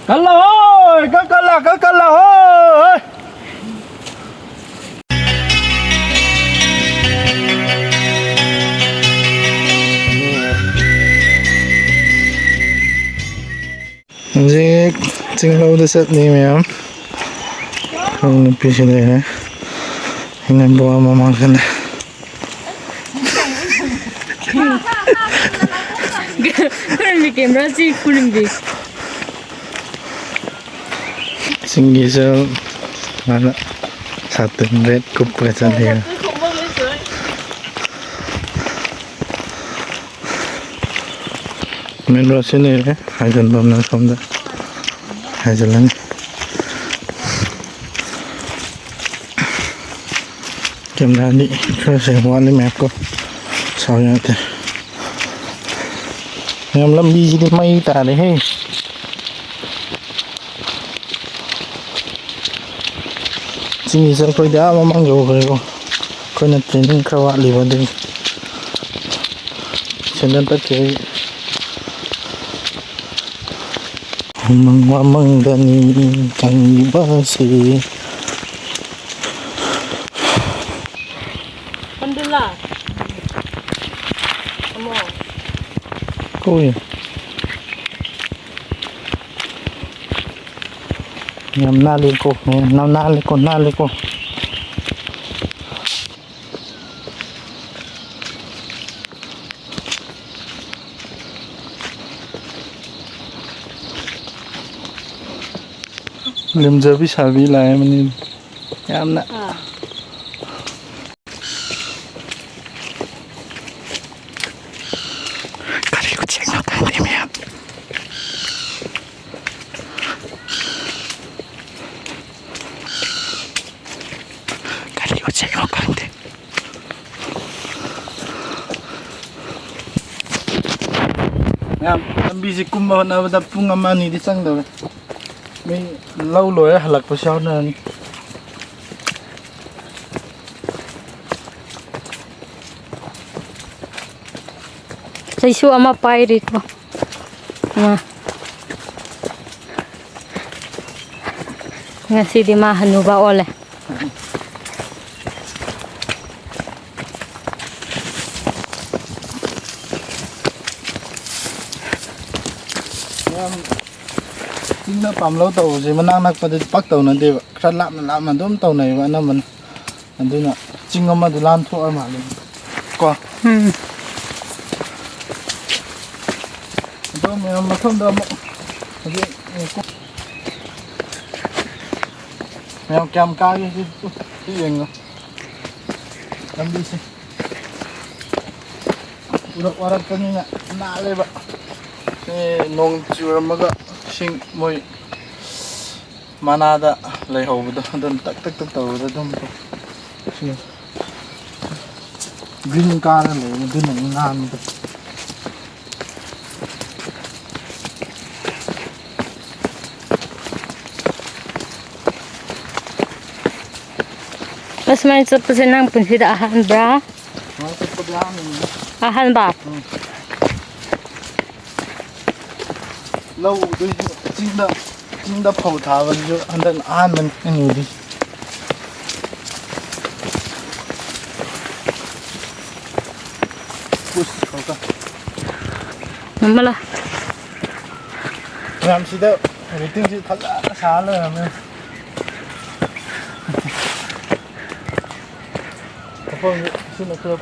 Hello ơi, có cân là ơi. 이제 찡로우드 셋님이요. 그런 눈빛이네. 이는 뭐하면 망쳤네. 그런 느낌이라지 굴림비. 신기술 하나 사든 렛 굽어졌네요. 맨러시네. 하이전 범는 somda. 하이전은 캠라니 그래서 원래 맵고 서야돼. Em lâm đi đi may tả đấy hey. Chính là tôi đã mà mang vô rồi coi là trên khâu ạ lì vào đây trên đất tất cái măng đani cành bơ xì 건들라. 어머. Ôi nhầm na lên cô nào na lên con na lên cô liềm giờ bị xả bị lại mình nhầm nè 가리고 챙겨 다니면 가리고 챙겨 간대. Em bị gì cũng mà nó đập phun ngâm ăn đi sang rồi. Mình lâu rồi hạt lạc vào sau này. Saisu ama pairit ko. Ama. Ngasi di mahanu ba ole. Chính là phạm lâu tàu gì mà năng nặc vào bắt tàu này đi vậy. Rất lạm mà đốm tàu này vậy nó mình đi nè. Chính ông mà đi lan thua mà lên. Qua. Mà không đâu mèo kèm cao như cái gì nữa làm đi xem udah warat kan ni nak le ba nong chura maga sing moi manada lai ho bu don tak taw da dum sing green car le dun ngan Mas may sa pasinang punsida ahan bra. Ahan ba? Lâu đi chính đã phẫu thả vào chỗ anh đang ăn mình anh ngồi đi push khẩu ta Mamala. làm gì đâu phải tiếng gì thật là xáเลยmà không xin lỗi không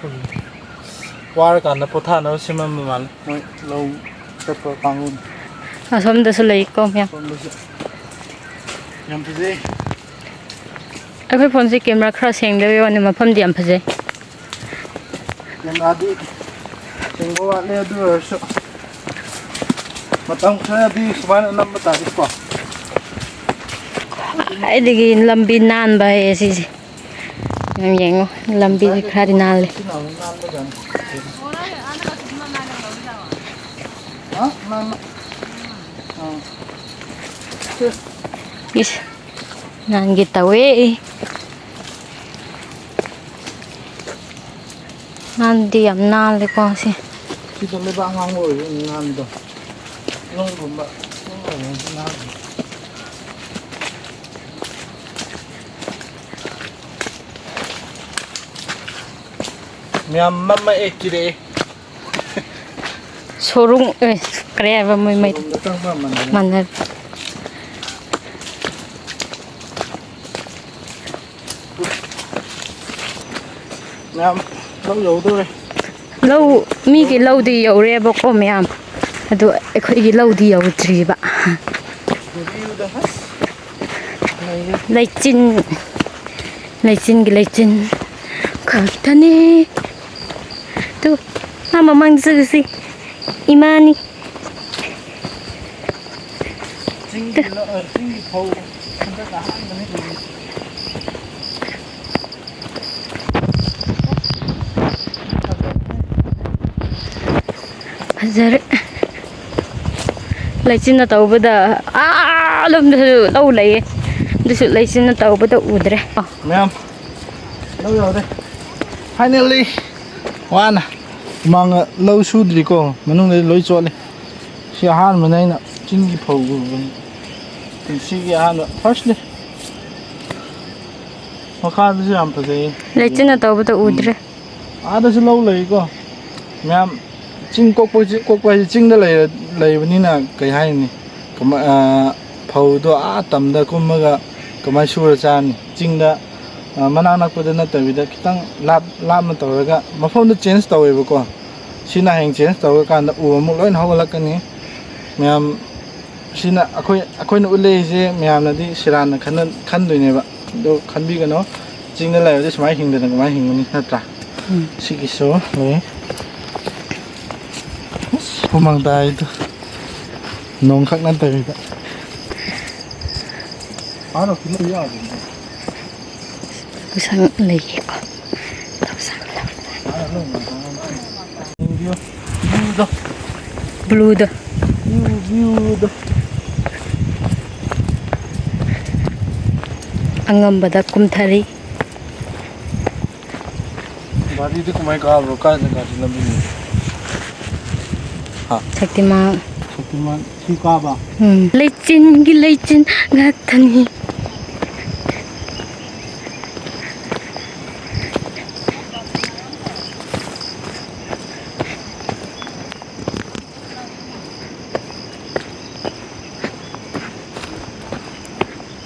qua cả nó phẫu thả nó xem mà lâu rất là căng luôn Asam da sulay ko miya. nhầm gì Ako phone si camera crossing da yo ni mapam di am phaje. nhầm adi tiếng qua leo đưa sợ mà tông xe đi số năm mươi tám đi qua Ai digi lambi nan ba e si. Ngam yengo lambi cardinal. Is nan kita we. Nan di am nan le ko si. Kita le ba ngang ngồi ngang rồi. Nong cũng ba. Nong cũng ngang. ꯃꯌꯥꯝ ꯃꯝꯃ ꯀꯤꯔꯛꯑꯦ 소롱 그래 뭐 뭐 ꯆꯪꯕ ꯃꯥꯟꯅꯔꯦ 만날 ꯃꯌꯥꯝ ꯂꯧ ꯌꯧꯗꯧꯔꯦ ꯂꯧ ꯃꯤꯒꯤ ꯂꯧꯗꯤ ꯌꯧꯔꯦꯕꯀꯣ ꯃꯌꯥꯝ ꯑꯗꯨ ꯑꯩꯈꯣꯏꯒꯤ ꯂꯧꯗꯤ ꯌꯧꯗ꯭ꯔꯤꯕ ꯂꯩꯆꯤꯟꯒꯤ ꯂꯩꯆꯤꯟ ꯈꯛꯇꯅꯦ ꯇꯨ ꯃꯃꯥꯡꯗ ꯆꯠꯂꯁꯤ 이만희 ꯆꯤꯡꯒꯤ ꯐꯧ ꯍꯟꯗꯛ ꯑꯍꯥꯟꯕꯅꯤ ꯐꯖꯔꯦ ꯂꯩꯆꯤꯟꯅ ꯇꯧꯕꯗ ꯂꯣꯝꯗꯁꯨ ꯂꯧ ꯂꯩꯌꯦ ꯑꯗꯨꯁꯨ ꯂꯩꯆꯤꯟꯅ ꯇꯧꯕꯗ ꯎꯗ꯭ꯔꯦ ꯃꯌꯥꯝ ꯂꯧ ꯌꯧꯔꯦ ꯐꯥꯏꯅꯦꯜꯂꯤ ꯋꯥꯅ ꯃꯥꯡꯉ ꯂꯧ ꯁꯨꯗ꯭ꯔꯤꯀꯣ ꯃꯅꯨꯡꯗꯗꯤ ꯂꯣꯏ ꯆꯣꯠꯂꯦ ꯁꯤ ꯑꯍꯥꯟꯕꯅ ꯑꯩꯅ ꯆꯤꯡꯒꯤ ꯐꯧ ꯎꯕꯅꯤ ꯁꯤꯒꯤ ꯑꯍꯥꯟꯕ ꯐꯥꯔꯁꯅꯦ ꯃꯈꯥꯗꯁꯨ ꯌꯥꯝ ꯐꯖꯩ ꯂꯩꯆꯤꯟꯅ ꯇꯧꯕꯗ ꯎꯗ꯭ꯔꯦ ꯑꯥꯗꯁꯨ ꯂꯧ ꯂꯩꯀꯣ ꯃꯌꯥꯝ ꯆꯤꯡ ꯀꯣꯛꯄ ꯍꯥꯏꯁꯦ ꯆꯤꯡꯗ ꯂꯩꯕꯅꯤꯅ ꯀꯩ ꯍꯥꯏꯅꯤ ꯐꯧꯗꯣ ꯇꯝꯗ ꯀꯨꯝꯃꯒ ꯀꯃꯥꯏꯅ ꯁꯨꯔ ꯆꯥꯅꯤ ꯆꯤꯡꯗ ꯃꯅꯥꯛ ꯅꯛꯄꯗ ꯅꯠꯇꯕꯤꯗ ꯈꯤꯇꯪ ꯂꯥꯞꯅ ꯇꯧꯔꯒ ꯃꯐꯝꯗꯣ ꯆꯦꯟꯖ ꯇꯧꯋꯦꯕꯀꯣ ꯁꯤꯅ ꯍꯌꯦꯡ ꯆꯦꯟꯖ ꯇꯧꯔꯀꯥꯟꯗ ꯎ ꯑꯃꯨꯛ ꯂꯣꯏꯅ ꯍꯧꯒꯠꯂꯛꯀꯅꯤ ꯃꯌꯥꯝ ꯁꯤꯅ ꯑꯩꯈꯣꯏꯅ ꯎꯠꯂꯛꯏꯁꯦ ꯃꯌꯥꯝꯅꯗꯤ ꯁꯤꯔꯥꯟꯅ ꯈꯟꯗꯣꯏꯅꯦꯕ ꯑꯗꯣ ꯈꯟꯕꯤꯒꯅꯣ ꯆꯤꯡꯗ ꯂꯩꯔꯗꯤ ꯁꯨꯃꯥꯏꯅ ꯍꯤꯡꯗꯅ ꯀꯃꯥꯏꯅ ꯍꯤꯡꯒꯅꯤ ꯅꯠꯇ꯭ꯔꯥ 시기쇼 왜? 도망다 이도 농각 난다 이거 바로 길로 이어야 된다 우상 레이고 우상 블루드 안감바다 꿈타리 마리도 그만 가로 가는 가지 남이 삭티만 휘가봐 레이친 같다니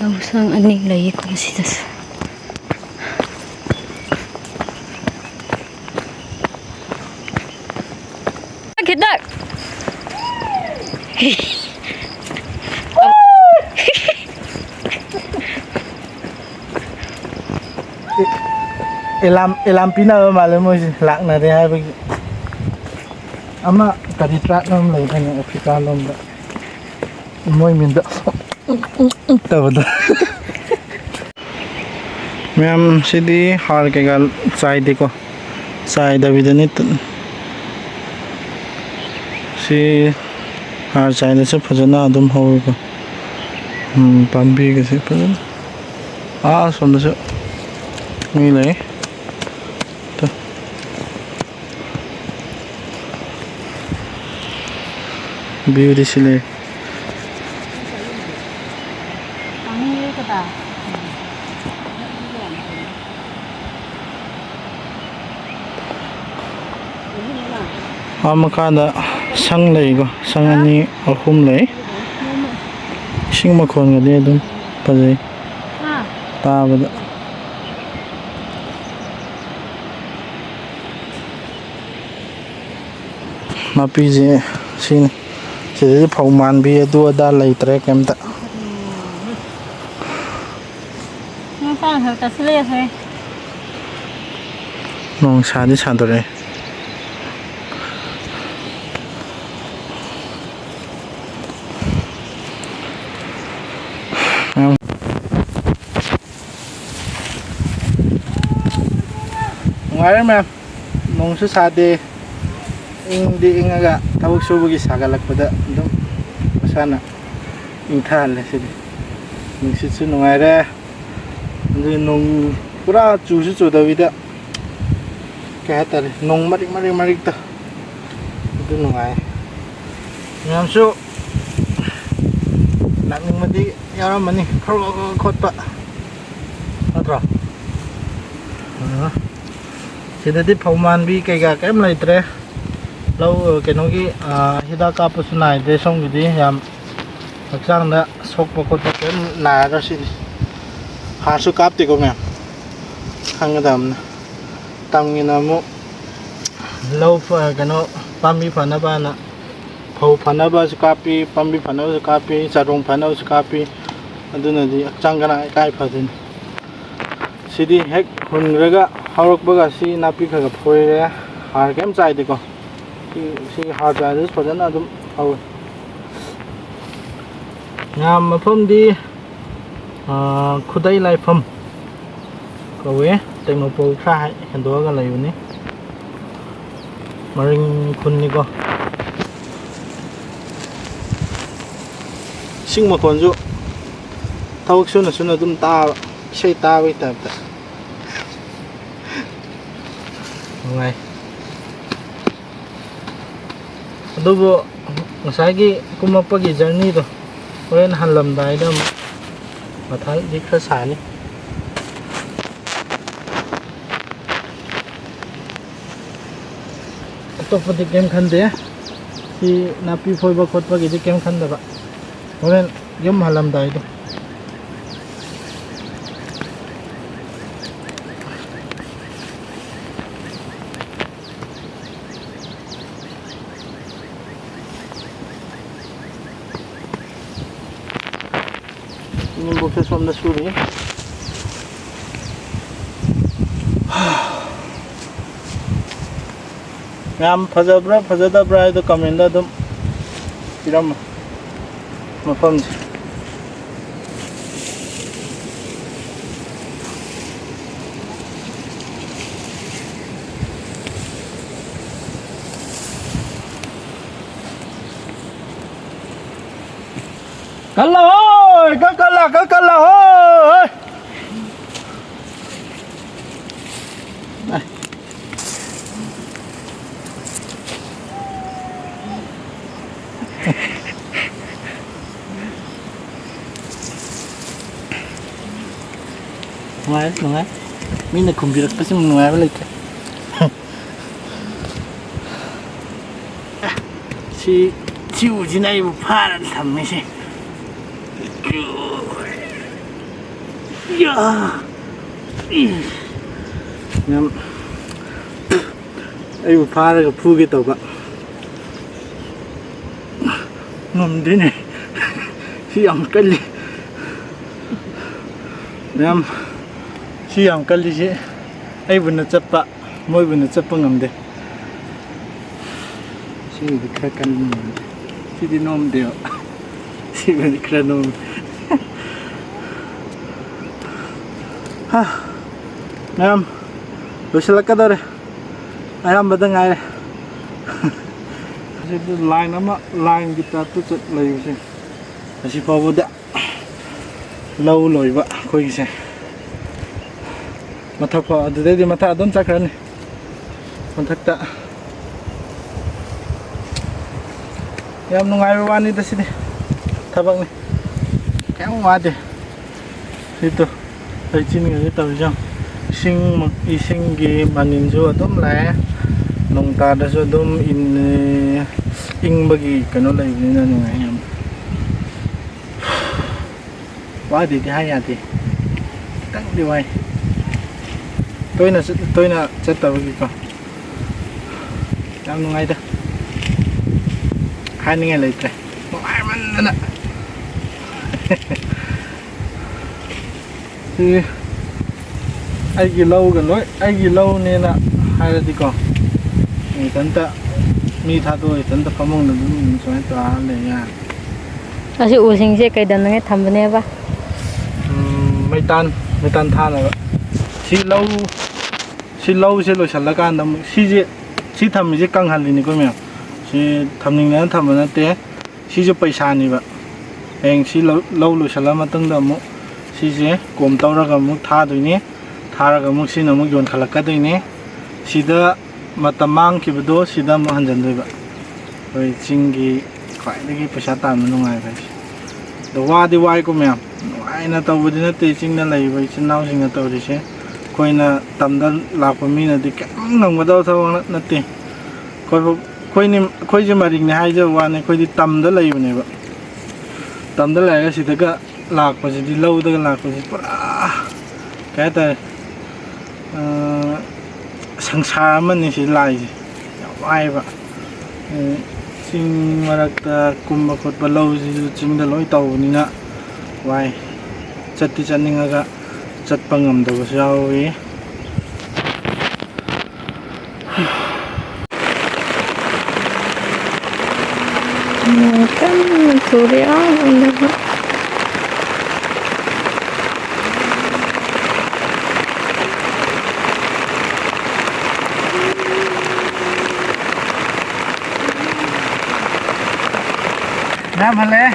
우상 아니 레이고 시다스 kita elam pina malam mo lak na rin hay bagi ama kaditrat nam lay kanya Afrika nom da moy minda tabada ma'am सीधी हार के गाल चाय देखो चाय दबी दे नहीं सी हार चाय ने से फजना अदम होगा पंपी के से फजना सुन से मिले तो ब्यूटी सिले मखादा संग लेगो संग अनी अहुम ले इसिंग मखोन गदे अदुम फजै ताबदा मापीजे सिन सिदे फौ मानबी अदु अदा लैत्रे केमता नोंसां हता सले है नों सादि सादरे मैम नोंसु सादे इंदी इंगा थबक सुबगी सागलकपदा दम मसाना इंथाले सिदि नोंसिसु नुंगाइरे अंदि नों पुरा चुसु चुदबिदा के हातारे नों मरिक ता दु नुंगाइ मैमसु लाकनिंगमदि यारमनि खोटपा नत्रा ꯁꯤꯗꯗꯤ ꯐꯧ ꯃꯥꯟꯕꯤ ꯀꯩꯀꯥ ꯀꯩꯝ ꯂꯩꯇ꯭ꯔꯦ ꯂꯧ ꯀꯩꯅꯣꯒꯤ ꯍꯤꯗꯥꯛ ꯀꯥꯞꯄꯁꯨ ꯅꯥꯏꯗ꯭ꯔꯦ ꯁꯣꯝꯒꯤꯗꯤ ꯌꯥꯝ ꯍꯛꯆꯥꯡꯗ ꯁꯣꯛꯄ ꯈꯣꯠꯄ ꯀꯩꯝ ꯅꯥꯏꯔꯔꯣꯏ ꯁꯤꯗꯤ ꯍꯥꯔꯁꯨ ꯀꯥꯞꯇꯦꯀꯣ ꯃꯌꯥꯝ ꯈꯪꯒꯗꯕꯅꯤ ꯇꯝꯒꯤꯅ ꯑꯃꯨꯛ ꯂꯧ ꯀꯩꯅꯣ ꯄꯥꯝꯕꯤ ꯐꯅꯕꯅ ꯐꯧ ꯐꯅꯕꯁꯨ ꯀꯥꯞꯄꯤ ꯄꯥꯝꯕꯤ ꯐꯅꯕꯁꯨ ꯀꯥꯞꯄꯤ ꯆꯥꯔꯣꯡ ꯐꯅꯕꯁꯨ ꯀꯥꯞꯄꯤ ꯑꯗꯨꯅꯗꯤ ꯍꯛꯆꯥꯡ ꯀꯥꯏ ꯐꯗꯣꯏꯅꯤ ꯁꯤꯗꯤ ꯍꯦꯛ ꯍꯨꯟꯈ꯭ꯔꯒ ꯍꯧꯔꯛꯄꯒ ꯁꯤ ꯅꯥꯄꯤ ꯈꯔ ꯐꯣꯏꯔꯦ ꯍꯥꯔ ꯀꯩꯝ ꯆꯥꯏꯗꯦꯀꯣ ꯁꯤ ꯍꯥꯔ ꯆꯥꯏꯗꯁꯨ ꯐꯖꯅ ꯑꯗꯨꯝ ꯍꯧꯋꯦ ꯌꯥꯝ ꯃꯐꯝꯗꯤ ꯈꯨꯗꯩ ꯂꯥꯏꯐꯝ ꯀꯧꯋꯦ ꯇꯦꯡꯅꯧꯄꯜ ꯈꯔ ꯍꯦꯟꯗꯣꯛꯑꯒ ꯂꯩꯕꯅꯤ ꯃꯔꯤꯡ ꯈꯨꯟꯅꯤꯀꯣ ꯏꯁꯤꯡ ꯃꯈꯣꯟꯁꯨ ꯊꯕꯛ ꯁꯨꯅ ꯑꯗꯨꯝ ꯇꯥꯕ ꯏꯁꯩ ꯇꯥꯕꯒꯤ ꯇꯥꯏꯞꯇ ꯅꯨꯡꯉꯥꯏ ꯑꯗꯨꯕꯨ ꯉꯁꯥꯏꯒꯤ ꯀꯨꯝꯃꯛꯄꯒꯤ ꯖꯔꯅꯤꯗꯣ ꯍꯣꯔꯦꯟ ꯍꯜꯂꯝꯗꯥꯏꯗ ꯑꯃꯨꯛ ꯃꯊꯥꯗꯤ ꯈꯔ ꯁꯥꯅꯤ ꯑꯇꯣꯞꯄꯗꯤ ꯀꯩꯝ ꯈꯟꯗꯦ ꯁꯤ ꯅꯥꯄꯤ ꯐꯣꯏꯕ ꯈꯣꯠꯄꯒꯤꯗꯤ ꯀꯩꯝ ꯈꯟꯗꯕ ꯍꯣꯔꯦꯟ ꯌꯨꯝ ꯍꯜꯂꯝꯗꯥꯏꯗꯣ ꯏꯅꯦꯝꯕꯣꯛꯁꯦ ꯁꯣꯝꯗ ꯁꯨꯔꯤ ꯌꯥꯝ ꯐꯖꯕ꯭ꯔꯥ ꯐꯖꯗꯕ꯭ꯔꯥ ꯍꯥꯏꯗꯣ ꯀꯃꯦꯟꯗ ꯑꯗꯨꯝ ꯄꯤꯔꯝꯃꯣ ꯃꯐꯝꯁꯦ Kalla ơi, cái kalla ơi. Này. Nungay. May nagkumbirak pa si nungay balik. Si Uji na yung parang tama siya. ꯑꯩꯕꯨ ꯐꯥꯔꯒ ꯐꯨꯒꯦ ꯇꯧꯕ ꯉꯝꯗꯦꯅꯦ ꯁꯤ ꯌꯥꯝ ꯀꯜꯂꯤ ꯃꯌꯥꯝ ꯁꯤ ꯌꯥꯝ ꯀꯜꯂꯤꯁꯤ ꯑꯩꯕꯨꯅ ꯆꯠꯄ ꯃꯣꯏꯕꯨꯅ ꯆꯠꯄ ꯉꯝꯗꯦ ꯁꯤꯕꯨꯗꯤ ꯈꯔ ꯀꯟꯕ ꯉꯝꯗꯦ ꯁꯤꯗꯤ ꯅꯣꯝꯗꯦꯕ ꯁꯤꯕꯨꯗꯤ ꯈꯔ ꯅꯣꯝꯃꯦ ꯃꯌꯥꯝ ꯂꯣꯏꯁꯤꯜꯂꯛꯀꯗꯧꯔꯦ ꯑꯌꯥꯝꯕꯗ ꯉꯥꯏꯔꯦ ꯑꯁꯤꯗ ꯂꯥꯏꯟ ꯑꯃ ꯂꯥꯏꯟꯒꯤ ꯇꯥꯏꯞꯇ ꯂꯩꯕꯁꯦ ꯑꯁꯤ ꯐꯥꯎꯕꯗ ꯂꯧ ꯂꯣꯏꯕ ꯑꯩꯈꯣꯏꯒꯤꯁꯦ ꯃꯊꯛ ꯐꯥꯎ ꯑꯗꯨꯗꯩꯗꯤ ꯃꯊꯛ ꯑꯗꯨꯝ ꯆꯠꯈ꯭ꯔꯅꯤ ꯃꯊꯛꯇ ꯌꯥꯝ ꯅꯨꯡꯉꯥꯏꯕ ꯋꯥꯅꯤꯗ ꯁꯤꯗꯤ ꯊꯕꯛꯅꯤ ꯀꯌꯥꯝ ꯋꯥꯗꯦ ꯁꯤꯗꯣ ꯂꯩꯆꯤꯟꯒꯁꯦ ꯇꯧꯔꯤꯁꯦ ꯏꯁꯤꯡꯒꯤ ꯃꯅꯤꯟꯁꯨ ꯑꯗꯨꯝ ꯂꯥꯛꯑꯦ ꯅꯣꯡ ꯇꯥꯗꯁꯨ ꯑꯗꯨꯝ ꯏꯪꯕꯒꯤ ꯀꯩꯅꯣ ꯂꯩꯕꯅꯤꯅ ꯅꯨꯡꯉꯥꯏ ꯌꯥꯝ ꯋꯥꯗꯦꯗꯤ ꯍꯥꯏ ꯌꯥꯗꯦ ꯈꯤꯇꯪꯗꯤ ꯋꯥꯏ ꯇꯣꯏꯅ ꯆꯠꯇꯕꯒꯤꯀꯣ ꯌꯥꯝ ꯅꯨꯡꯉꯥꯏꯗ ꯍꯥꯏꯅꯤꯡꯉꯥꯏ ꯂꯩꯇ꯭ꯔꯦ ꯅꯨꯡꯉꯥꯏꯃꯟꯗꯅ ꯁꯤ ꯑꯩꯒꯤ ꯂꯧꯒ ꯂꯣꯏ ꯑꯩꯒꯤ ꯂꯧꯅꯦꯅ ꯍꯥꯏꯔꯗꯤꯀꯣ ꯏꯊꯟꯇ ꯃꯤ ꯊꯥꯗꯣꯛꯑ ꯏꯊꯟꯇ ꯐꯃꯨꯡꯗ ꯑꯗꯨꯝ ꯁꯨꯃꯥꯏꯅ ꯇꯧꯔ ꯂꯩ ꯌꯥꯔꯦ ꯑꯁꯤ ꯎꯁꯤꯡꯁꯦ ꯀꯩꯗꯧꯅꯉꯥꯏ ꯊꯝꯕꯅꯦꯕ ꯃꯩꯇꯥꯟ ꯊꯥꯅꯕ ꯁꯤ ꯂꯧꯁꯦ ꯂꯣꯏꯁꯤꯜꯂꯀꯥꯟꯗ ꯑꯃꯨꯛ ꯁꯤ ꯊꯝꯃꯤꯁꯦ ꯀꯪꯍꯜꯂꯤꯅꯤꯀꯣ ꯃꯌꯥꯝ ꯁꯤ ꯊꯝꯅꯤꯡꯗꯅ ꯊꯝꯕ ꯅꯠꯇꯦ ꯁꯤꯁꯨ ꯄꯩꯁꯥꯅꯤꯕ ꯍꯌꯦꯡ ꯁꯤ ꯂꯧ ꯂꯣꯏꯁꯤꯜꯂ ꯃꯇꯨꯡꯗ ꯑꯃꯨꯛ ꯁꯤꯁꯦ ꯀꯣꯝ ꯇꯧꯔꯒ ꯑꯃꯨꯛ ꯊꯥꯗꯣꯏꯅꯤ ꯊꯥꯔꯒ ꯑꯃꯨꯛ ꯁꯤꯅ ꯑꯃꯨꯛ ꯌꯣꯟꯈꯠꯂꯛꯀꯗꯣꯏꯅꯤ ꯁꯤꯗ ꯃꯇꯝ ꯃꯥꯡꯈꯤꯕꯗꯣ ꯁꯤꯗ ꯑꯃꯨꯛ ꯍꯟꯖꯟꯗꯣꯏꯕ ꯑꯩꯈꯣই ꯆꯤꯡꯒꯤ ꯈ꯭ꯋꯥꯏꯗꯒꯤ ꯄꯩꯁꯥ ꯇꯥꯟꯕ ꯅꯨꯡꯉꯥꯏꯕ ꯍꯥꯏꯁꯦ ꯑꯗꯣ ꯋꯥꯗꯤ ꯋꯥꯏꯀꯣ ꯃꯌꯥꯝ ꯅꯨꯡꯉꯥꯏꯅ ꯇꯧꯕꯗꯤ ꯅꯠꯇꯦ ꯆꯤꯡꯗ ꯂꯩꯔꯤꯕ ꯏꯆꯤꯟ ꯏꯅꯥꯎꯁꯤꯡꯅ ꯇꯧꯔꯤꯁꯦ ꯑꯩꯈꯣꯏꯅ ꯇꯝꯗ ꯂꯥꯛꯄ ꯃꯤꯅꯗꯤ ꯀꯌꯥꯝ ꯉꯝꯒꯗꯕ ꯊꯕꯛ ꯅꯠꯇꯦ ꯑꯩꯈꯣꯏꯁꯦ ꯃꯔꯤꯡꯅꯦ ꯍꯥꯏꯖꯕ ꯋꯥꯅꯤ ꯑꯩꯈꯣꯏꯗꯤ ꯇꯝꯗ ꯂꯩꯕꯅꯦꯕ ꯇꯝꯗ ꯂꯩꯔꯒ ꯁꯤꯗꯒ ꯂꯥꯛꯄꯁꯤꯗꯤ ꯂꯧꯗꯒ ꯂꯥꯛꯄꯁꯤꯗꯤ ꯄꯨꯔꯥ ꯀꯩ ꯍꯥꯏꯇꯥꯔꯦ ꯁꯪꯁꯥꯔ ꯑꯃꯅꯤ ꯁꯤ ꯂꯥꯛꯏꯁꯦ ꯌꯥꯝ ꯋꯥꯏꯑꯦꯕ ꯆꯤꯡ ꯃꯔꯛꯇ ꯀꯨꯝꯕ ꯈꯣꯠꯄ ꯂꯧꯁꯤꯁꯨ ꯆꯤꯡꯗ ꯂꯣꯏ ꯇꯧꯕꯅꯤꯅ ꯋꯥꯏ ꯆꯠꯇꯤ ꯆꯠꯅꯤꯡꯉꯒ ꯆꯠꯄ ꯉꯝꯗꯕꯁꯨ ꯌꯥꯎꯏ Kan Surya udah Nam hale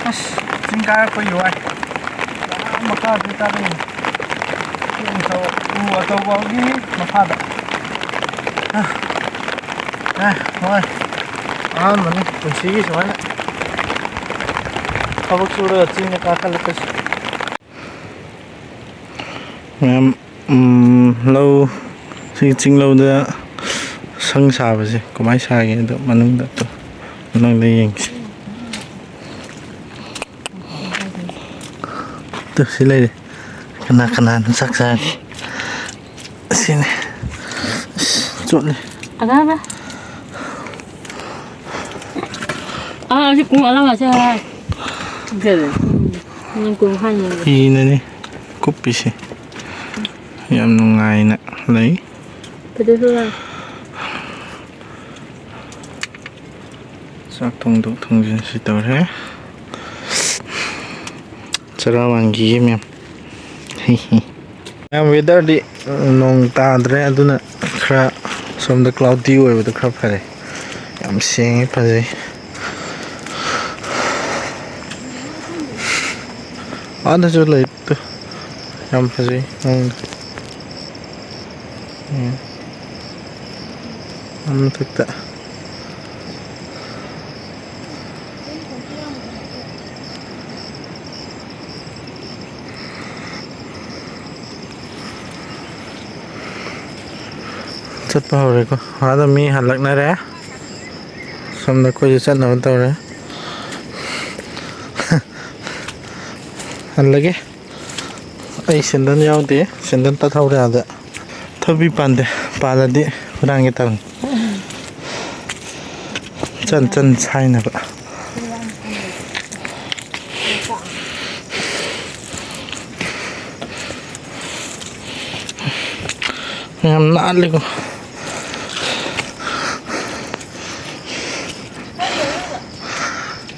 as singkar ko yuai maka kita rin yung sa atau wagi mafada hoy mani punsigi soalnya kabuk sura cingnya kakalakas lâu si ching lâu da sang sabase kumai sage do manung da to nang le yeng tuh sila kena saksa sini cuk nih apa? Si kung alam siya. Gede. Yung kung hanya. Ina ni kopi sih. Yam nungai na lay. Pwede sulang. Sak tung jin si tore. Sarawan gi mem. Am weather di nong ta dre aduna khra som the cloudy way with the crop hare. Yam sing pa jai. Ada jo lai tu. Yam pa jai. Am takta. Chất vào rồi cô hóa ra mi hạt lạnh này đấy xong rồi cô chỉ chất nào tàu đấy hạt lạnh ấy xin đơn nhau tí xin đơn ta thâu ra đấy thâu bị bàn đấy bà là đi đang cái tầng chân sai nè bạn em nã lên cô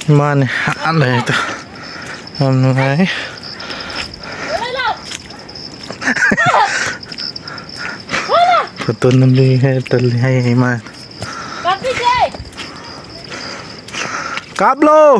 mana ada itu mulai betul nabi terlihat iman kablo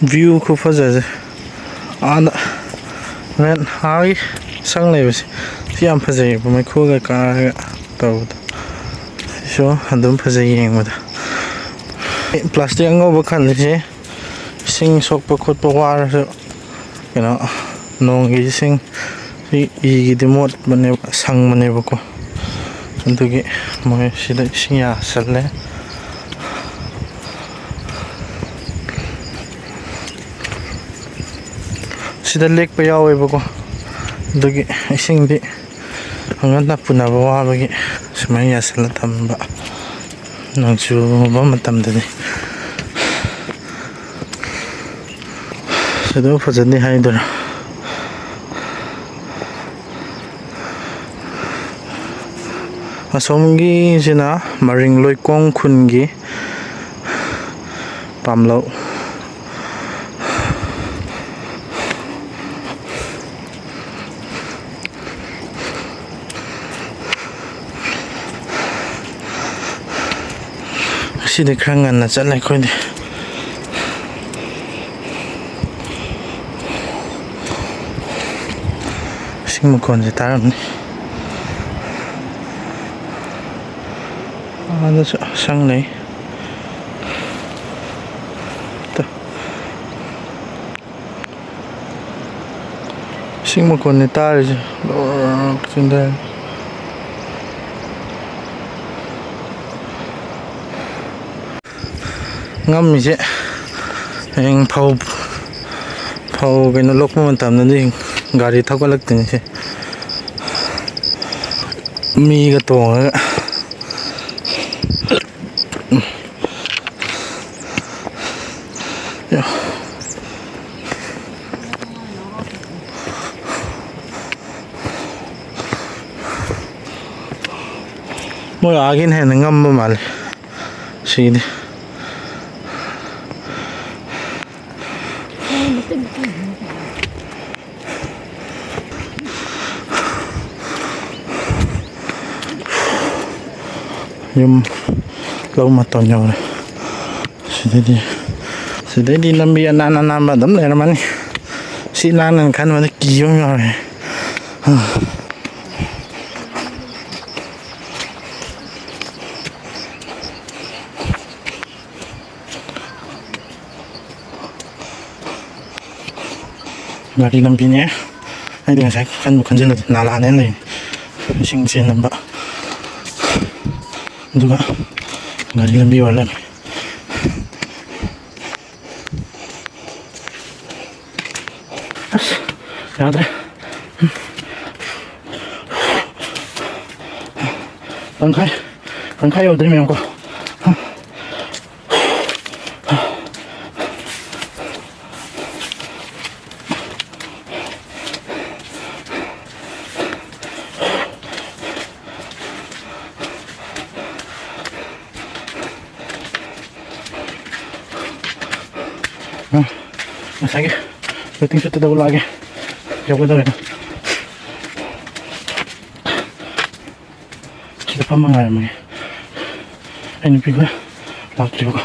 view खूब फजर आना मैं high संग ले बस SIAM फजर मैं खोगा car तो शो अंदर फजर ये मत प्लास्टिक अंगो बखान ले सिंग सोक पखोट पवार से you know नोंग ये सिंग ये दिमोट बने संग बने बको अंदर के मैं सीधा सिंगा सल्ले sida lake pa yawe bako dugi ising di hanggang na punaba wabagi sumaya sala tamba nang chuba matam dani sida fajani haidara asomgi sina maring loikong khungi pamlo ꯁꯤꯗꯤ ꯈꯔ ꯉꯟꯅ ꯆꯠꯂꯦ ꯑꯩꯈꯣꯏꯗꯤ ꯏꯁꯤꯡ ꯃꯈꯣꯟꯁꯦ ꯇꯥꯔꯝꯅꯤ ꯑꯗꯁꯨ ꯁꯪ ꯂꯩ ꯏꯁꯤꯡ ꯃꯈꯣꯟꯅꯤ ꯇꯥꯔꯤꯁꯦ ꯆꯤꯡꯗ ꯉꯝꯃꯤꯁꯦ ꯍꯌꯦꯡ ꯐꯧ ꯀꯩꯅꯣ ꯂꯣꯛꯄ ꯃꯇꯝꯗꯗꯤ ꯒꯥꯔꯤ ꯊꯧꯒꯠꯂꯛꯇꯣꯏꯅꯤ ꯁꯦ ꯃꯤꯒ ꯇꯣꯡꯉꯒ ꯃꯣꯏ ꯑꯥꯒꯤꯅ ꯍꯦꯟꯅ ꯉꯝꯕ ꯃꯥꯜꯂꯦ ꯁꯤꯗꯤ ꯌꯨꯝ ꯂꯧ ꯃꯇꯝ ꯌꯧꯔꯦ ꯁꯤꯗꯩꯗꯤ ꯂꯝꯕꯤ ꯑꯅꯥꯟꯕ ꯑꯗꯨꯝ ꯂꯩꯔꯝꯃꯅꯤ ꯁꯤ ꯂꯥꯟꯅ ꯈꯟꯕꯗ ꯀꯤꯕ ꯑꯃ ꯌꯥꯎꯔꯦ ꯒꯥꯔꯤ ꯂꯝꯕꯤꯅꯦ ꯑꯩꯗꯤ ꯉꯁꯥꯏ ꯈꯟꯖꯤꯜꯂꯗꯤ ꯅꯥꯂꯥꯅꯦ ꯂꯩ ꯏꯁꯤꯡ ꯆꯦꯟꯅꯕ ꯑꯗꯨꯒ ꯒꯥꯔꯤ ꯂꯝꯕꯤ ꯑꯣꯏꯔ ꯂꯩꯔꯝꯃꯦ ꯑꯁ ꯌꯥꯗ꯭ꯔꯦ ꯇꯪꯈꯥꯏ ꯌꯧꯗ꯭ꯔꯤ ꯃꯌꯥꯝꯀꯣ ꯉꯁꯥꯏꯒꯤ ꯋꯦꯇꯤꯡ ꯁꯦꯠꯇꯨꯗ ꯂꯥꯛꯑꯒꯦ ꯌꯧꯒꯗꯧꯔꯦ ꯁꯤꯗ ꯐꯝꯃ ꯉꯥꯏꯔꯝꯃꯒꯦ ꯑꯩ ꯅꯨꯄꯤꯈꯣꯏ ꯂꯥꯛꯇ꯭ꯔꯤꯕꯀꯣ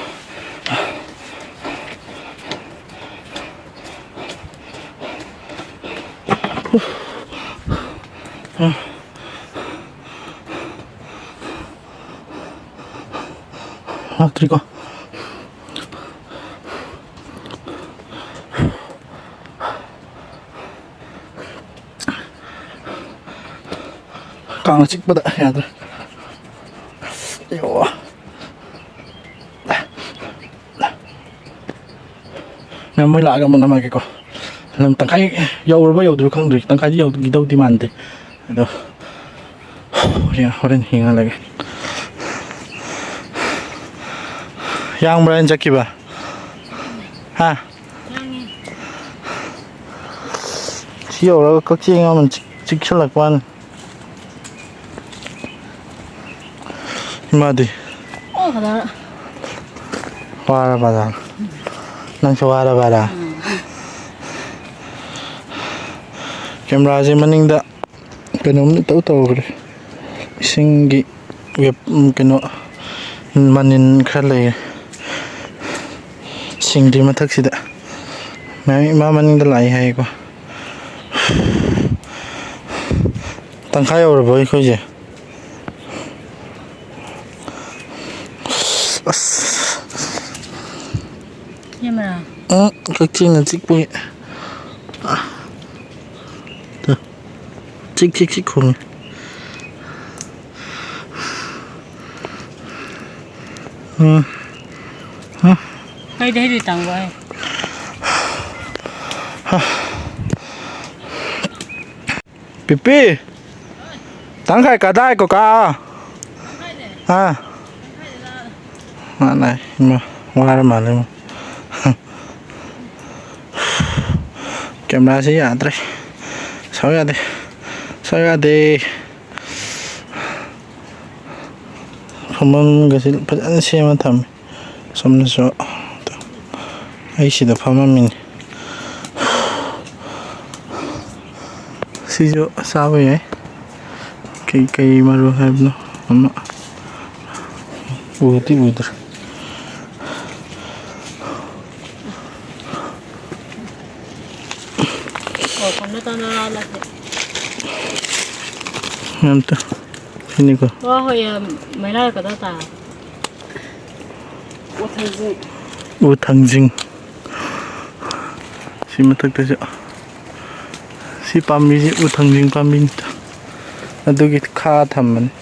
ꯂꯥꯛꯇ꯭ꯔꯤꯀꯣ ꯀꯥꯡꯅ ꯆꯤꯛꯄꯗ ꯌꯥꯗ꯭ꯔꯦ ꯃꯌꯥꯝ ꯃꯣꯏ ꯂꯥꯛꯑꯒ ꯑꯃꯨꯛ ꯅꯝꯃꯒꯦꯀꯣ ꯑꯗꯨꯝ ꯇꯪꯈꯥꯏ ꯌꯧꯔꯕ ꯌꯧꯗ꯭ꯔꯤꯕ ꯈꯪꯗ꯭ꯔꯤ ꯇꯪꯈꯥꯏꯗꯤ ꯌꯧꯒꯤꯗꯧꯗꯤ ꯃꯥꯟꯗꯦ ꯑꯗꯣ ꯍꯣꯔꯦꯟ ꯌꯦꯡꯍꯜꯂꯒꯦ ꯌꯥꯡꯕ꯭ꯔꯥ ꯍꯥꯏꯅ ꯆꯠꯈꯤꯕ ꯍꯥ ꯁꯤ ꯌꯧꯔꯒ ꯀꯛꯆꯤꯡ ꯑꯃ ꯆꯤꯛꯁꯜꯂꯛꯄꯅꯤ 이마디 와라봐라 ꯅꯪꯁꯨ 와라봐라 ꯀꯦꯃꯦꯔꯥꯁꯦ ꯃꯅꯤꯡꯗ ꯀꯩꯅꯣꯝ ꯏꯇꯧ ꯇꯧꯈ꯭ꯔꯦ ꯏꯁꯤꯡꯒꯤ ꯀꯩꯅꯣ ꯃꯅꯤꯟ ꯈꯔ ꯂꯩꯔꯦ ꯁꯤꯡꯗꯤ ꯃꯊꯛꯁꯤꯗ ꯃꯌꯥꯝ ꯏꯃꯥ ꯃꯅꯤꯡꯗ ꯂꯥꯛꯏ ꯍꯥꯏꯌꯦꯀꯣ ꯇꯪꯈꯥꯏ ꯌꯧꯔꯕꯣ ꯑꯩꯈꯣꯏꯁꯦ ꯀꯛꯆꯤꯡꯅ ꯆꯤꯛꯄꯒꯤ ꯆꯤꯛ ꯈꯣꯡꯉꯦ Đây tặng vậy. Pipi, tặng khai cả đai của cả. À, này mà qua mà lên. Camera sẽ giả đây. Sao ra đây. Không mong cái gì phải ăn xem mà thầm. Xong rồi ấy chỉ được phong mình xí chỗ sao vậy ấy cây mà rồi hay nó mà ủa tí ủa matanda na lang. Ngam to. Sini ko. Wah, hoy, may na ka ta. U Thangjing. Si matak ta si pammi si U Thangjing pammi ta. Adugi kha thamman.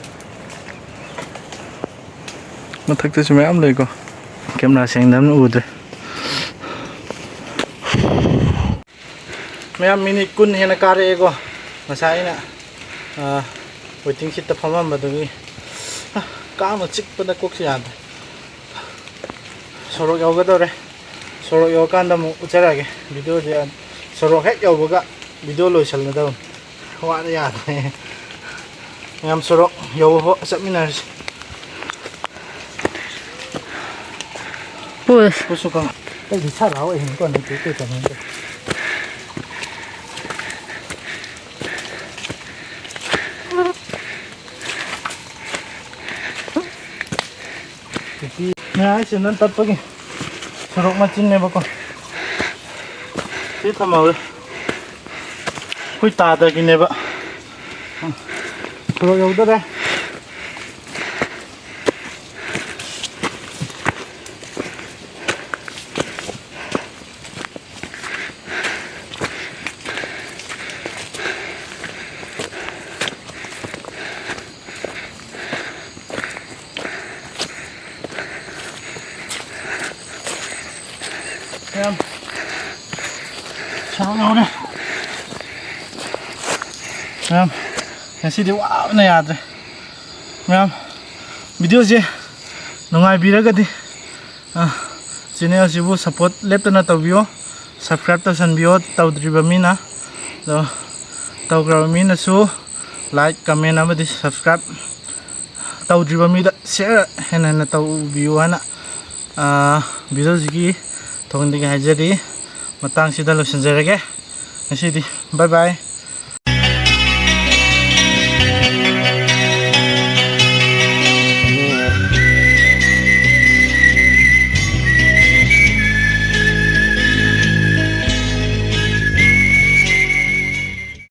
Matak ta mayam lei ko. Camera seng dam u de. Mayam mini kun hena kare ko. Masai na. Waiting sit ta phamam badugi. Ka ma chik pa da kok siya. Sorok yaw ga dore. Sorok yaw kan da mu ucharage. Video je sorok hek yaw ga video loisal na daw. Wa na ya. Ngam sorok yaw ho sa minar. Puso ka. Ay di sa raw eh ko na tuto ta mo. Nah, sini tak pergi. Sorok macin ni bako. Kita mau. Hui tak ada gini bak. Sorok yang udah deh. Sao đây? Em, cái gì đấy wow này à rồi. Em, video gì? Nó ngay bị ra cái gì? Channel sibu support left na tàu video, subscribe tàu san video tàu driba mina, rồi tàu grab mina su like comment apa di subscribe tàu driba mina share hena tàu video hana video gì thong di hajar di matang sida losenjarage. Ngasih di bye bye.